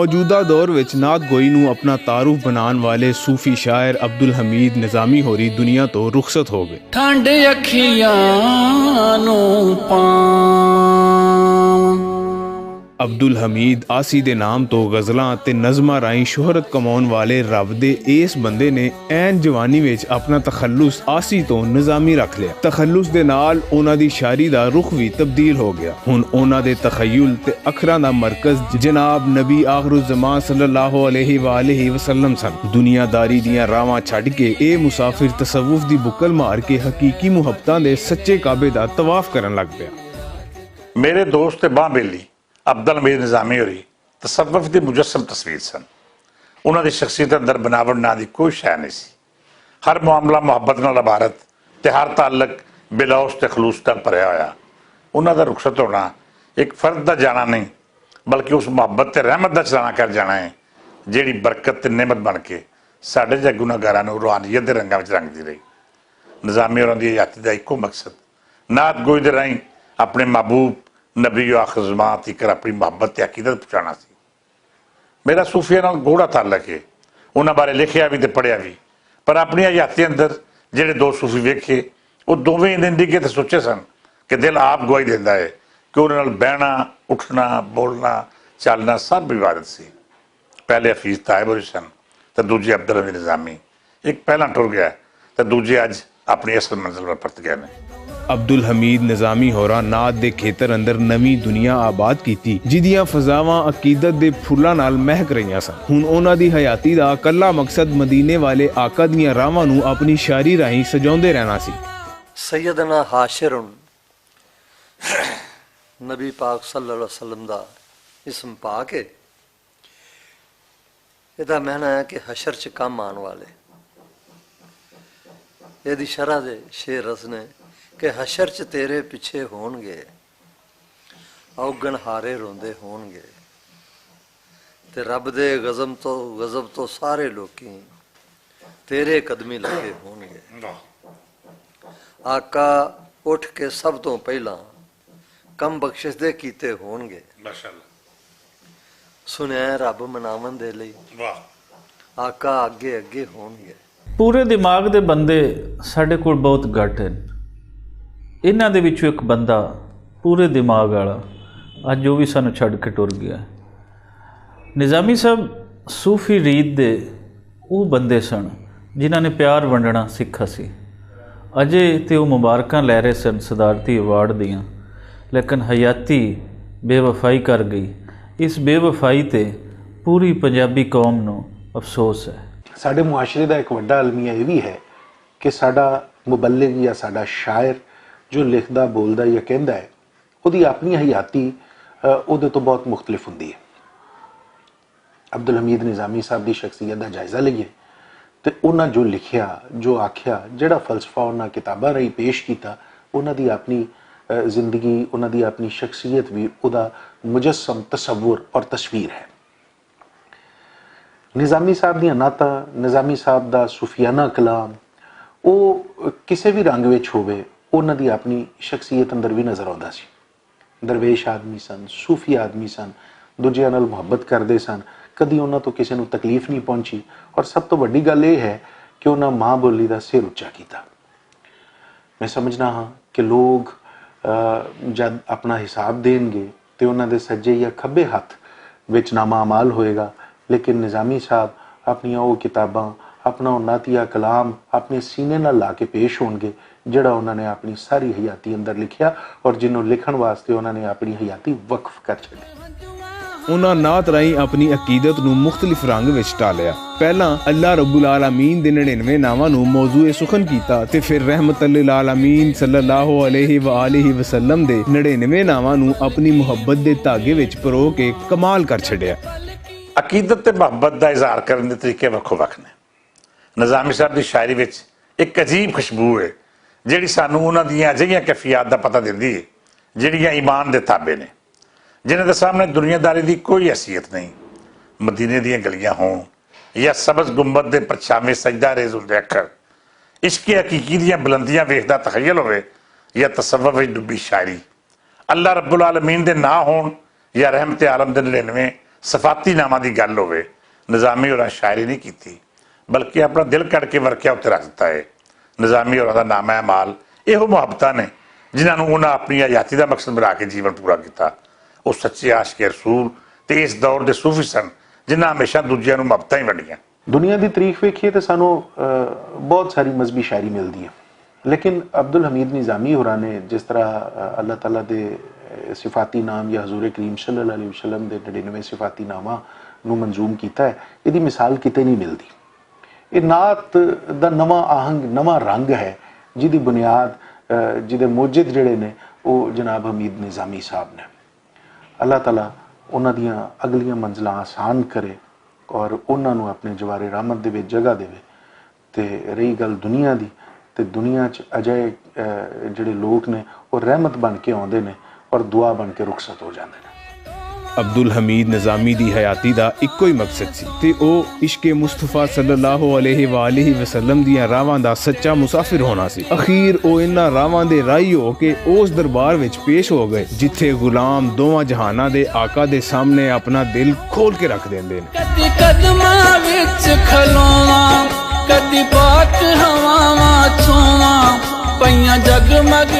मौजूदा दौर विच नात गोई नूं अपना तारुफ बनाने वाले सूफी शायर अब्दुल हमीद निज़ामी होरी दुनिया तो रुखसत हो गए। ठंड अखियां नूं अब्दुल हमीद आसी दे नाम तो गज़लां ते नज़मां राहीं शोहरत कमाउण वाले रब दे इस बंदे ने ऐन जवानी विच अपना तखल्लुस आसी तो निज़ामी रख लिया। तखल्लुस दे नाल उन्हां दी शायरी दा रुख भी तब्दील हो गया। हुण उन्हां दे तखय्युल ते अखरां दा मरकज़ जनाब नबी आखिरुज़्ज़मान सल्लल्लाहु अलैहि वसल्लम सन। दुनियादारी दियां रावां छड्ड के ए मुसाफिर तसव्वुफ दी बुक्कल मार के हकीकी मुहब्बतां दे सच्चे काबे दा तवाफ करन लग पिया। मेरे दोस्त बां बेली अब्दुल हमीद निज़ामी होरी तसव्वुफ की मुजस्सम तस्वीर सन। उन्होंने शख्सियत अंदर बनावट ना की कोई शै नहीं सी। हर मामला मुहब्बत नाल इबारत ते हर ताल्लुक बिलौस ते खलूस नाल भरिया होया। उन्हां दा रुखसत होना एक फर्द का जाना नहीं बल्कि उस मुहब्बत ते रहमत का चलाना कर जाना है जिहड़ी बरकत ते नेमत बन के साडे जिहे गुनाहगारां नूं रूहानियत दे रंगां विच रंगदी रही। निज़ामी होरां दी हयाती दा इक्को मकसद नात गोई दे राहीं अपने महबूब नबी आखिरुज़्ज़मान तक अपनी मुहब्बत ते अकीदत पहुँचाना सी। मेरा सूफिया नाल गूढ़ा ताल्लुक है। उन्हां बारे लिखिया भी ते पढ़िया भी, पर अपनी हयाती अंदर जिहड़े दो सूफी वेखे वो दोवें जिंदगी ते सोचे सन कि दिल आप गवाही देंदा है कि उन्हां नाल बहना उठना बोलना चलना सब इबादत सी। पहले हफीज़ ताहिब होरी सन ते दूजे अब्दुल हमीद निज़ामी। एक पहला टुर गया ते दूजे अज अपनी असल मंजिल पर परत गए ने। अब्दुल हमीद निज़ामी होरा नात दे खेतर अंदर नवी दुनिया आबाद कीती जिदियां फजावां अकीदत दे फुल्लां नाल महक रहियां सन। हुण उन्हां दी हयाती दा कल्ला मकसद मदीने वाले आका दियां रावां नूं अपनी शायरी राहीं सजाउंदे रहना सी। सैयदना हाशिरुन नबी पाक सल्लल्लाहु अलैहि वसल्लम दा इसम पाक है। इहदा कहना है कि हशर च कम आने वाले। इहदी शरह दे शेर रसने कि हशर च तेरे पिछे होणगे औगण हारे रोंदे होणगे ते रब दे गज़ब तो सारे लोकी तेरे कदमी लगे होणगे। आका उठ के सब तो पहला कम बख्शिश दे कीते होणगे। सुनिया रब मनावन दे लई आका अगे अगे होणगे। पूरे दिमाग दे बंदे साडे कोल बहुत घट हैं। इन्हां दे विचों एक बंदा पूरे दिमाग वाला अज वो भी सानू छड्ड के टुर गया। निज़ामी साहब सूफी रीत दे वो बंदे सन जिन्हां ने प्यार वंडना सिखा सी। अजे तो वो मुबारकां लै रहे सन सदारती अवार्ड दियां, लेकिन हयाती बेवफाई कर गई। इस बेवफाई ते पूरी पंजाबी कौम नूं अफसोस है। साडे मुआशरे का एक वड्डा अलमिया यह भी है कि साडा मुबल्लिग या साडा शायर जो लिखदा बोलदा या कहंदा है उसकी अपनी हयाती उहदे तो बहुत मुख्तलिफ हुंदी है। अब्दुल हमीद निज़ामी साहब की शख्सियत का जायज़ा लईए तो उन्हें जो लिखिया जो आख्या जिहड़ा फलसफा उन्हें किताबां राहीं पेश किया उन्हां दी अपनी जिंदगी उन्हां दी अपनी शख्सियत भी उहदा मुजस्सम तसव्वुर और तस्वीर है। निज़ामी साहब दी नाता निज़ामी साहब दा सूफियाना कलाम वो किसी भी रंग विच होवे उन्हां दी अपनी शख्सियत अंदर भी नज़र आउंदा सी। दरवेश आदमी सन, सूफी आदमी सन, दूजियां नाल मुहब्बत करते सन, कदी उन्हां तो किसी नूं तकलीफ नहीं पहुंची और सब तो वड्डी गल यह है कि उन्हां माँ बोली का सिर उच्चा किया। मैं समझना हाँ कि लोग जब अपना हिसाब देंगे तो उन्हां दे सज्जे या खब्बे हथ विच नामा अमाल होएगा, लेकिन निज़ामी साहब अपनियां वो किताबां अपना नातिया कलाम अपने सीने नाल ला के पेश होणगे जिहड़ा उन्होंने अपनी सारी हयाती अंदर लिखिया और जिन्हों लिखण वास्ते उन्होंने अपनी हयाती वक्फ कर छड्डी। उन्हां नात राहीं अपनी अकीदत नूं मुख्तलिफ रंग विच टालिया। पहला अल्लाह रब्बुल आलमीन दे 99 नावां नूं मौजूए सुखन कीता ते फिर रहमतुल लिल आलमीन सल्लल्लाहु अलैहि वसल्लम दे 99 नावां नूं अपनी मुहब्बत दे धागे विच परो के कमाल कर छड्डिया। अकीदत ते मुहब्बत का इजहार करने के तरीके वक्खो वक्ख ने। निज़ामी साहब की शायरी विच एक अजीब खुशबू है जिहड़ी सानू उन्हां दीयां अजिहियां कैफियत का पता दिंदी है जिहड़ियां ईमान दे ताबे ने, जिन्हां दे सामने दुनियादारी की कोई हैसीयत नहीं। मदीने दीयां गलियां होण या सबज गुंबद दे परछावे सजदा रेज़ हुंदे अखर, इश्क हकीकी दीयां बुलंदियां वेखदा तखय्युल होवे या तसव्वुफ विच डुब्बी शायरी, अल्लाह रब्बुल आलमीन दे ना होण या रहमत आलम दे 99 ਸਫਾਤੀ ਨਾਮਾਂ ਦੀ ਗੱਲ ਹੋਵੇ, ਨਿਜ਼ਾਮੀ ਹੋਰਾਂ ਸ਼ਾਇਰੀ ਨਹੀਂ ਕੀਤੀ ਬਲਕਿ ਆਪਣਾ ਦਿਲ ਕੱਢ ਕੇ ਵਰਕਿਆ ਉੱਤੇ ਰੱਖ ਦਿੱਤਾ ਹੈ। ਨਿਜ਼ਾਮੀ ਹੋਰਾਂ ਦਾ ਨਾਮ ਹੈ ਮਾਲ ਇਹੋ ਮੁਹੱਬਤਾਂ ਨੇ ਜਿਨ੍ਹਾਂ ਨੂੰ ਉਹਨਾਂ ਆਪਣੀ ਆਜ਼ਾਦੀ ਦਾ ਮਕਸਦ ਬਣਾ ਕੇ ਜੀਵਨ ਪੂਰਾ ਕੀਤਾ। ਉਹ ਸੱਚੇ ਆਸ਼ਿਕ ਰਸੂਲ ਤੇ ਇਸ ਦੌਰ ਦੇ ਸੂਫੀ ਸਨ ਜਿਨ੍ਹਾਂ ਹਮੇਸ਼ਾ ਦੂਜਿਆਂ ਨੂੰ ਮੁਹੱਬਤਾਂ ਹੀ ਵੰਡੀਆਂ। ਦੁਨੀਆ ਦੀ ਤਾਰੀਖ ਵੇਖੀਏ ਤਾਂ ਸਾਨੂੰ ਬਹੁਤ ਸਾਰੀ ਮਜ਼ਹਬੀ ਸ਼ਾਇਰੀ ਮਿਲਦੀ ਹੈ, ਲੇਕਿਨ ਅਬਦੁਲ ਹਮੀਦ ਨਿਜ਼ਾਮੀ ਹੋਰਾਂ ਨੇ ਜਿਸ ਤਰ੍ਹਾਂ ਅੱਲਾਹ ਤਾਲਾ ਦੇ ਸਿਫਾਤੀ ਨਾਮ ਜਾਂ ਹਜ਼ੂਰ ਕਰੀਮ ਸੱਲੱਲਾਹੁ ਅਲੈਹਿ ਵਸੱਲਮ ਦੇ 99 ਸਿਫਾਤੀ ਨਾਮਾਂ ਨੂੰ ਮਨਜ਼ੂਮ ਕੀਤਾ ਹੈ, ਇਹਦੀ ਮਿਸਾਲ ਕਿਤੇ ਨਹੀਂ ਮਿਲਦੀ। ਇਹ ਨਾਤ ਦਾ ਨਵਾਂ ਆਹੰਗ, ਨਵਾਂ ਰੰਗ ਹੈ ਜਿਹਦੀ ਬੁਨਿਆਦ, ਜਿਹਦੇ ਮੋਜਿਦ ਜਿਹੜੇ ਨੇ ਉਹ ਜਨਾਬ ਹਮੀਦ ਨਿਜ਼ਾਮੀ ਸਾਹਿਬ ਨੇ। ਅੱਲਾਹ ਤਾਲਾ ਉਹਨਾਂ ਦੀਆਂ ਅਗਲੀਆਂ ਮੰਜ਼ਲਾਂ ਆਸਾਨ ਕਰੇ ਔਰ ਉਹਨਾਂ ਨੂੰ ਆਪਣੇ ਜਵਾਰੇ ਰਹਿਮਤ ਦੇ ਵਿੱਚ ਜਗ੍ਹਾ ਦੇਵੇ। ਤੇ ਰਹੀ ਗੱਲ ਦੁਨੀਆ ਦੀ, ਤੇ ਦੁਨੀਆ 'ਚ ਅਜਿਹੇ ਜਿਹੜੇ ਲੋਕ ਨੇ ਉਹ ਰਹਿਮਤ ਬਣ ਕੇ ਆਉਂਦੇ ਨੇ ਔਰ ਦੁਆ ਬਣ ਕੇ ਰੁਖਸਤ ਹੋ ਜਾਂਦੇ ਨੇ। ਅਬਦੁਲ ਹਮੀਦ ਨਿਜ਼ਾਮੀ ਦੀ ਹਯਾਤੀ ਦਾ ਇੱਕੋ ਹੀ ਮਕਸਦ ਸੀ ਤੇ ਉਹ ਇਸ਼ਕੇ ਮੁਸਤਫਾ ਸੱਲੱਲਾਹੁ ਅਲੈਹਿ ਵਸੱਲਮ ਦੀਆਂ ਰਾਵਾਂ ਦਾ ਸੱਚਾ ਮੁਸਾਫਿਰ ਹੋਣਾ ਸੀ। ਅਖੀਰ ਉਹ ਇਹਨਾਂ ਰਾਵਾਂ ਦੇ ਰਾਹੀ ਹੋ ਕੇ ਉਸ ਦਰਬਾਰ ਵਿੱਚ ਪੇਸ਼ ਹੋ ਗਏ ਜਿੱਥੇ ਗੁਲਾਮ ਦੋਵਾਂ ਜਹਾਨਾਂ ਦੇ ਆਕਾ ਦੇ ਸਾਹਮਣੇ ਆਪਣਾ ਦਿਲ ਖੋਲ ਕੇ ਰੱਖ ਦਿੰਦੇ ਨੇ। ਕਦੀ ਕਦਮਾਂ ਵਿੱਚ ਖਲੋਵਾਂ, ਕਦੀ ਪਾਕ ਹਵਾਵਾਂ ਛੂਵਾਂ, ਪਈਆਂ ਜਗਮਗ